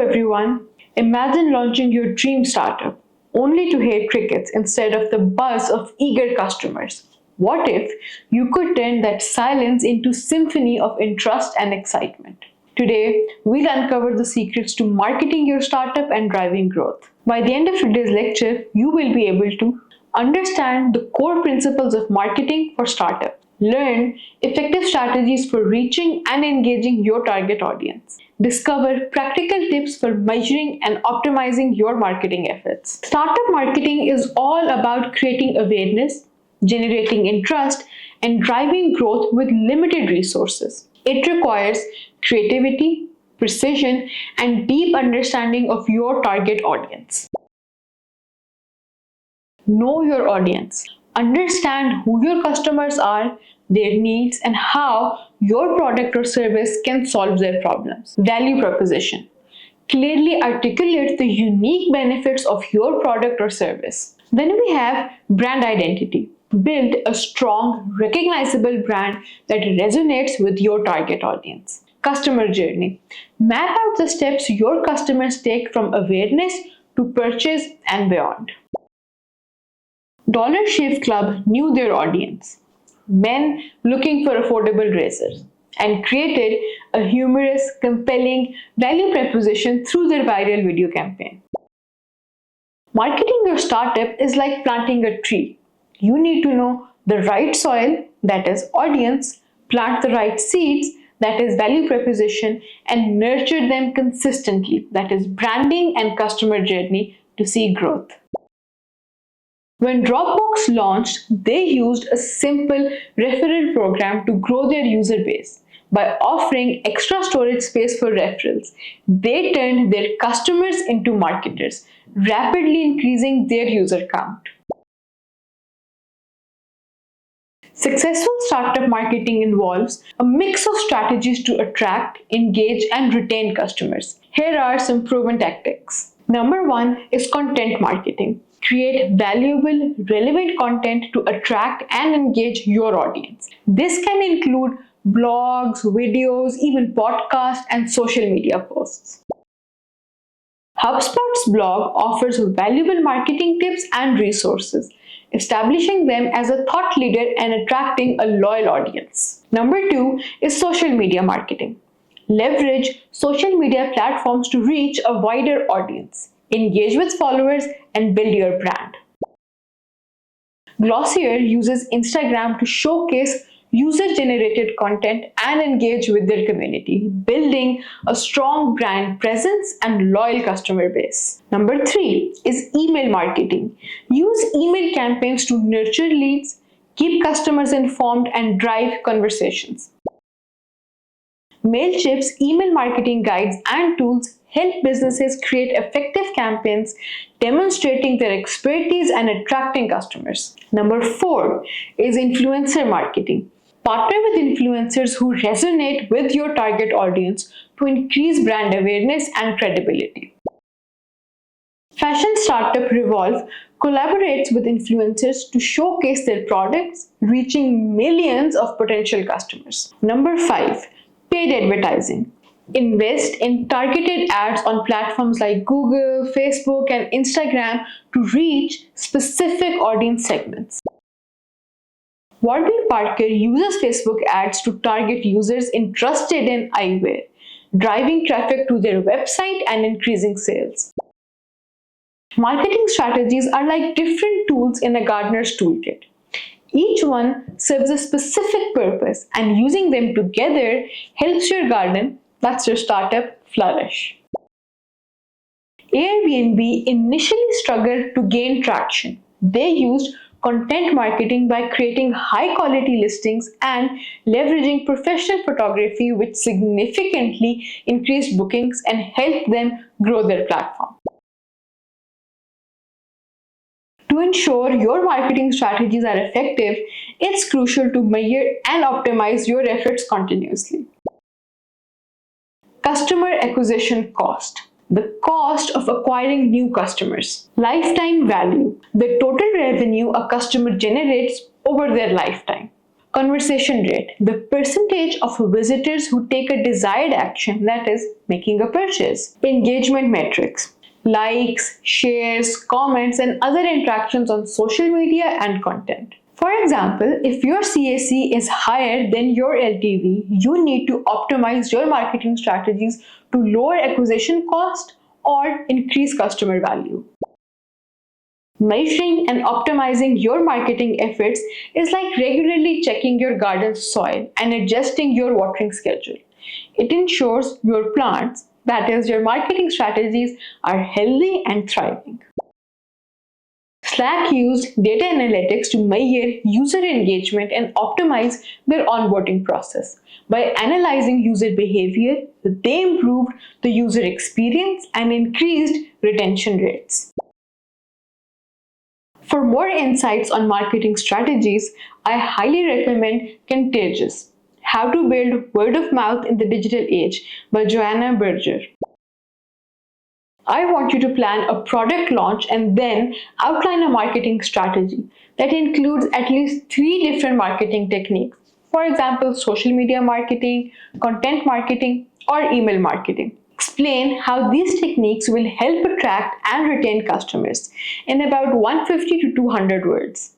everyone. Imagine launching your dream startup only to hear crickets instead of the buzz of eager customers. What if you could turn that silence into symphony of interest and excitement? Today, we'll uncover the secrets to marketing your startup and driving growth. By the end of today's lecture, you will be able to understand the core principles of marketing for startup, learn effective strategies for reaching and engaging your target audience, discover practical tips for measuring and optimizing your marketing efforts. Startup marketing is all about creating awareness, generating interest, and driving growth with limited resources. It requires creativity, precision, and deep understanding of your target audience. Know your audience. Understand who your customers are, their needs, and how your product or service can solve their problems. Value proposition. Clearly articulate the unique benefits of your product or service. Then we have brand identity. Build a strong, recognizable brand that resonates with your target audience. Customer journey. Map out the steps your customers take from awareness to purchase and beyond. Dollar Shave Club knew their audience, men looking for affordable razors, and created a humorous, compelling value proposition through their viral video campaign. Marketing your startup is like planting a tree. You need to know the right soil, that is audience, plant the right seeds, that is value proposition, and nurture them consistently, that is branding and customer journey, to see growth. When Dropbox launched, they used a simple referral program to grow their user base. By offering extra storage space for referrals, they turned their customers into marketers, rapidly increasing their user count. Successful startup marketing involves a mix of strategies to attract, engage, and retain customers. Here are some proven tactics. Number 1 is content marketing. Create valuable, relevant content to attract and engage your audience. This can include blogs, videos, even podcasts, and social media posts. HubSpot's blog offers valuable marketing tips and resources, establishing them as a thought leader and attracting a loyal audience. Number 2 is social media marketing. Leverage social media platforms to reach a wider audience. Engage with followers and build your brand. Glossier uses Instagram to showcase user-generated content and engage with their community, building a strong brand presence and loyal customer base. Number 3 is email marketing. Use email campaigns to nurture leads, keep customers informed, and drive conversations. Mailchimp's email marketing guides and tools help businesses create effective campaigns, demonstrating their expertise and attracting customers. Number 4 is influencer marketing. Partner with influencers who resonate with your target audience to increase brand awareness and credibility. Fashion startup Revolve collaborates with influencers to showcase their products, reaching millions of potential customers. Number 5, paid advertising. Invest in targeted ads on platforms like Google, Facebook, and Instagram to reach specific audience segments. Warby Parker uses Facebook ads to target users interested in eyewear, driving traffic to their website and increasing sales. Marketing strategies are like different tools in a gardener's toolkit. Each one serves a specific purpose, and using them together helps your garden, that's your startup, flourish. Airbnb initially struggled to gain traction. They used content marketing by creating high-quality listings and leveraging professional photography, which significantly increased bookings and helped them grow their platform. To ensure your marketing strategies are effective, it's crucial to measure and optimize your efforts continuously. Customer acquisition cost. The cost of acquiring new customers. Lifetime value. The total revenue a customer generates over their lifetime. Conversion rate, the percentage of visitors who take a desired action, that is, making a purchase. Engagement metrics, likes, shares, comments, and other interactions on social media and content. For example, if your CAC is higher than your LTV, you need to optimize your marketing strategies to lower acquisition cost or increase customer value. Measuring and optimizing your marketing efforts is like regularly checking your garden's soil and adjusting your watering schedule. It ensures your plants, that is, your marketing strategies, are healthy and thriving. Slack used data analytics to measure user engagement and optimize their onboarding process. By analyzing user behavior, they improved the user experience and increased retention rates. For more insights on marketing strategies, I highly recommend Contagious: How to Build Word of Mouth in the Digital Age by Joanna Berger. I want you to plan a product launch and then outline a marketing strategy that includes at least 3 different marketing techniques. For example, social media marketing, content marketing, or email marketing. Explain how these techniques will help attract and retain customers in about 150 to 200 words.